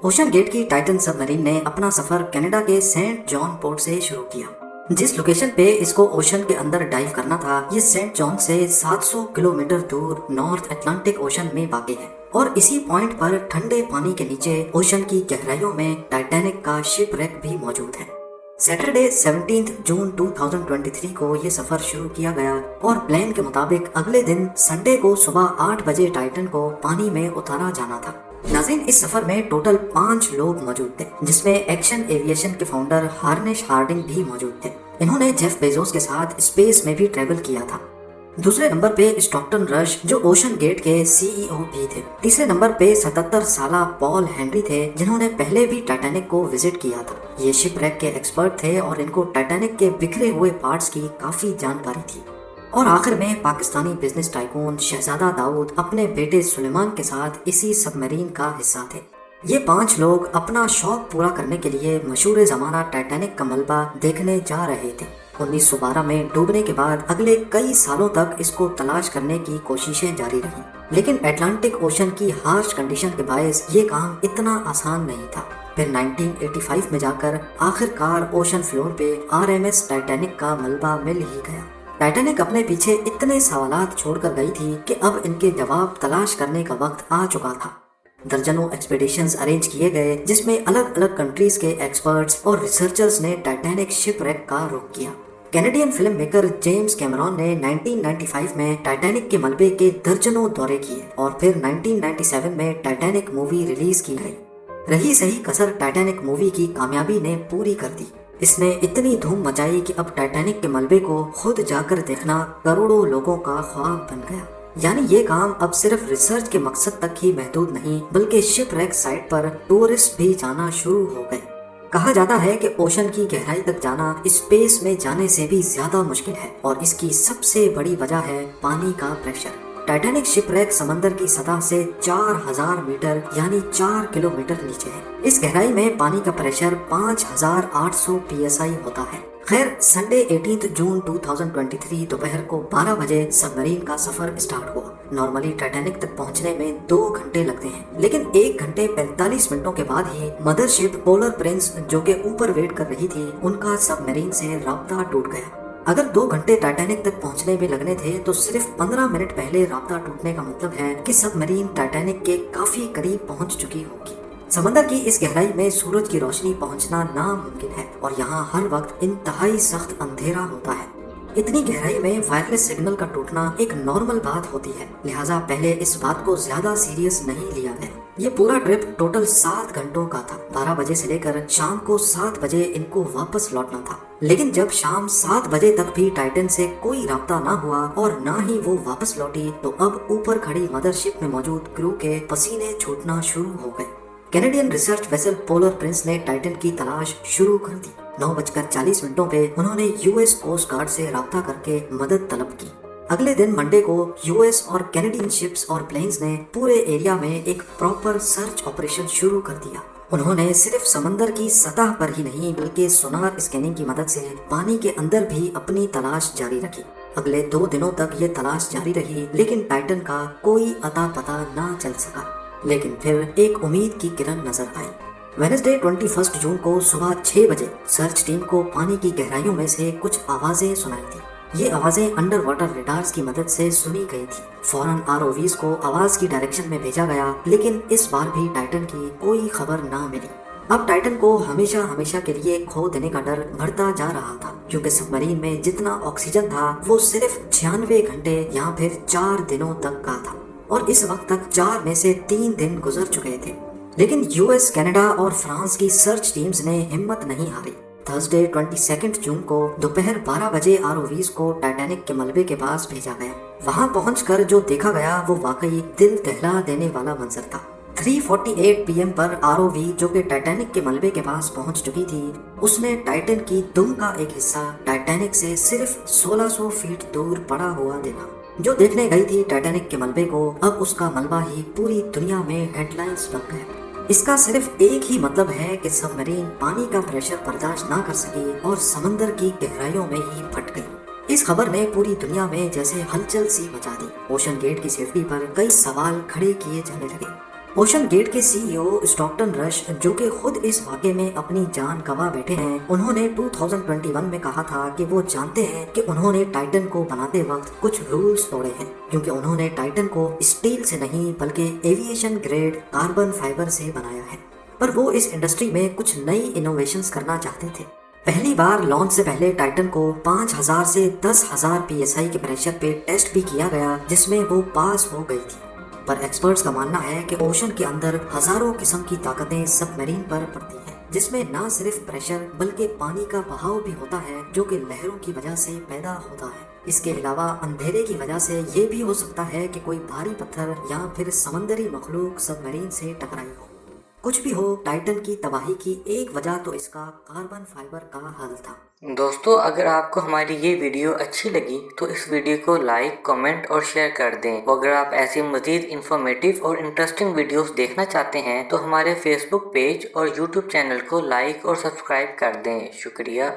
Ocean gate की Titan submarine ने अपना सफर कनाडा के सेंट जॉन पोर्ट से शुरू किया। जिस लोकेशन पे इसको ओशन के अंदर डाइव करना था, ये सेंट जॉन से 700 किलोमीटर दूर नॉर्थ अटलांटिक ओशन में वाक़ है और इसी पॉइंट पर ठंडे पानी के नीचे ओशन की गहराइयों में टाइटैनिक का शिप रेक भी मौजूद है। सैटरडे 17 जून 2023 को ये सफर शुरू किया गया और प्लान के मुताबिक अगले दिन संडे को सुबह 8 बजे टाइटन को पानी में उतारा जाना था। नाज़रीन, इस सफर में टोटल 5 लोग मौजूद थे, जिसमें एक्शन एविएशन के फाउंडर हार्नेश हार्डिंग भी मौजूद थे। इन्होंने जेफ बेजोस के साथ स्पेस में भी ट्रेवल किया था। दूसरे नंबर पे स्टॉकटन रश, जो ओशन गेट के सीईओ भी थे। तीसरे नंबर पे 77 साला पॉल हेनरी थे, जिन्होंने पहले भी टाइटैनिक को विजिट किया था। ये शिप रेक के एक्सपर्ट थे और इनको टाइटैनिक के बिखरे हुए पार्ट्स की काफी जानकारी थी। और आखिर में पाकिस्तानी बिजनेस टाइकून शहजादा दाऊद अपने बेटे सुलेमान के साथ इसी सबमरीन का हिस्सा थे। ये 5 लोग अपना शौक पूरा करने के लिए मशहूर ज़माना टाइटैनिक का मलबा देखने जा रहे थे। 1912 में डूबने के बाद अगले कई सालों तक इसको तलाश करने की कोशिशें जारी रहीं, लेकिन अटलांटिक ओशन की हार्श कंडीशन के बायस ये काम इतना आसान नहीं था। फिर 1985 में जाकर आखिरकार ओशन फ्लोर पे आरएमएस टाइटैनिक का मलबा मिल ही गया। टाइटैनिक अपने पीछे इतने सवालात छोड़कर गई थी कि अब इनके जवाब तलाश करने का वक्त आ चुका था। दर्जनों एक्सपेडिशंस अरेंज किए गए, जिसमें अलग अलग कंट्रीज के एक्सपर्ट्स और रिसर्चर्स ने टाइटैनिक शिप रेक का रुख किया। Canadian film maker James Cameron ने 1995 में टाइटैनिक के मलबे के दर्जनों दौरे किए और फिर 1997 में टाइटैनिक मूवी रिलीज की गई। रही सही कसर टाइटैनिक मूवी की कामयाबी ने पूरी कर दी। इसने इतनी धूम मचाई कि अब टाइटैनिक के मलबे को खुद जाकर देखना करोड़ों लोगों का ख्वाब बन गया। यानी ये काम अब सिर्फ रिसर्च के मकसद तक ही महदूद नहीं, बल्कि शिप रेक साइट पर टूरिस्ट भी जाना शुरू हो गए। कहा जाता है कि ओशन की गहराई तक जाना स्पेस में जाने से भी ज्यादा मुश्किल है और इसकी सबसे बड़ी वजह है पानी का प्रेशर। टाइटैनिक शिप रेक समंदर की सतह से 4000 मीटर यानी 4 किलोमीटर नीचे है। इस गहराई में पानी का प्रेशर 5800 psi होता है। खैर, संडे 18 जून 2023 दोपहर को 12 बजे सबमरीन का सफर स्टार्ट हुआ। नॉर्मली टाइटैनिक तक पहुंचने में 2 घंटे लगते हैं, लेकिन 1 घंटे 45 मिनटों के बाद ही मदरशिप पोलर प्रिंस, जो के ऊपर वेट कर रही थी, उनका सबमरीन से राब्ता टूट गया। अगर 2 घंटे टाइटैनिक तक पहुंचने में लगने थे, तो सिर्फ 15 मिनट पहले राब्ता टूटने का मतलब है कि सबमरीन टाइटैनिक के काफी करीब पहुंच चुकी होगी। समंदर की इस गहराई में सूरज की रोशनी पहुंचना नामुमकिन है और यहाँ हर वक्त इंतहाई सख्त अंधेरा होता है। इतनी गहराई में वायरलेस सिग्नल का टूटना एक नॉर्मल बात होती है, लिहाजा पहले इस बात को ज्यादा सीरियस नहीं लिया गया। ये पूरा ट्रिप टोटल 7 घंटों का था। 12 बजे से लेकर शाम को 7 बजे इनको वापस लौटना था, लेकिन जब शाम 7 बजे तक भी टाइटन से कोई राब्ता ना हुआ और ना ही वो वापस लौटी, तो अब ऊपर खड़ी मदरशिप में मौजूद क्रू के पसीने छूटना शुरू हो गए। Canadian research vessel polar Prince ने टाइटन की तलाश शुरू कर दी। 9:40 पे उन्होंने यूएस कोस्ट गार्ड से राब्ता करके मदद तलब की। अगले दिन मंडे को यूएस और कैनेडियन शिप्स और प्लेन्स ने पूरे एरिया में एक प्रॉपर सर्च ऑपरेशन शुरू कर दिया। उन्होंने सिर्फ समंदर की सतह पर ही नहीं, बल्कि सोनार स्कैनिंग की मदद से पानी के अंदर भी अपनी तलाश जारी रखी। अगले 2 दिनों तक ये तलाश जारी रही, लेकिन टाइटन का कोई अता पता ना चल सका। लेकिन फिर एक उम्मीद की किरण नजर आई। वेडनेसडे 21 जून को सुबह 6 बजे सर्च टीम को पानी की गहराइयों में से कुछ आवाजें सुनाई थी। ये आवाजें अंडर वाटर रेडार्स की मदद से सुनी गई थी। फौरन आरओवीज को आवाज की डायरेक्शन में भेजा गया, लेकिन इस बार भी टाइटन की कोई खबर ना मिली। अब टाइटन को हमेशा हमेशा के लिए खो देने का डर बढ़ता जा रहा था, क्योंकि सबमरीन में जितना ऑक्सीजन था वो सिर्फ 96 घंटे या फिर 4 दिनों तक का था और इस वक्त तक 4 में से 3 दिन गुजर चुके थे। लेकिन यूएस, कनाडा और फ्रांस की सर्च टीम्स ने हिम्मत नहीं हारी। थर्सडे 22 जून को दोपहर 12 बजे आरओवीज को टाइटैनिक के मलबे के पास भेजा गया। वहां पहुंचकर जो देखा गया वो वाकई दिल दहला देने वाला मंजर था। 3:48 PM पर आरओवी, जो कि टाइटैनिक के मलबे के पास पहुंच चुकी थी, उसने टाइटन की दुम का एक हिस्सा टाइटैनिक से सिर्फ 1600 फीट दूर पड़ा हुआ देखा। जो देखने गई थी टाइटैनिक के मलबे को, अब उसका मलबा ही पूरी दुनिया में हेडलाइंस बन गया। इसका सिर्फ एक ही मतलब है कि सबमरीन पानी का प्रेशर बर्दाश्त ना कर सकी और समंदर की गहराइयों में ही फट गई। इस खबर ने पूरी दुनिया में जैसे हलचल सी मचा दी। ओशन गेट की सेफ्टी पर कई सवाल खड़े किए जाने लगे। ओशन गेट के सीईओ स्टॉकटन रश, जो कि खुद इस वाक़े में अपनी जान गंवा बैठे हैं, उन्होंने 2021 में कहा था कि वो जानते हैं कि उन्होंने टाइटन को बनाते वक्त कुछ रूल्स तोड़े हैं, क्योंकि उन्होंने टाइटन को स्टील से नहीं बल्कि एविएशन ग्रेड कार्बन फाइबर से बनाया है। पर वो इस इंडस्ट्री में कुछ नई इनोवेशंस करना चाहते थे। पहली बार लॉन्च से पहले टाइटन को 5000 से 10,000 PSI के प्रेशर पे टेस्ट भी किया गया, जिसमें वो पास हो गई थी। पर एक्सपर्ट्स का मानना है कि ओशन के अंदर हजारों किस्म की ताकतें सबमरीन पर पड़ती हैं, जिसमें न सिर्फ प्रेशर बल्कि पानी का बहाव भी होता है, जो कि लहरों की वजह से पैदा होता है। इसके अलावा अंधेरे की वजह से ये भी हो सकता है कि कोई भारी पत्थर या फिर समंदरी मखलूक सबमरीन से टकराई हो। कुछ भी हो, टाइटन की तबाही की एक वजह तो इसका कार्बन फाइबर का हल था। दोस्तों, अगर आपको हमारी ये वीडियो अच्छी लगी तो इस वीडियो को लाइक, कमेंट और शेयर कर दें। और अगर आप ऐसी मज़ीद इन्फॉर्मेटिव और इंटरेस्टिंग वीडियोस देखना चाहते हैं तो हमारे फेसबुक पेज और यूट्यूब चैनल को लाइक और सब्सक्राइब कर दें। शुक्रिया।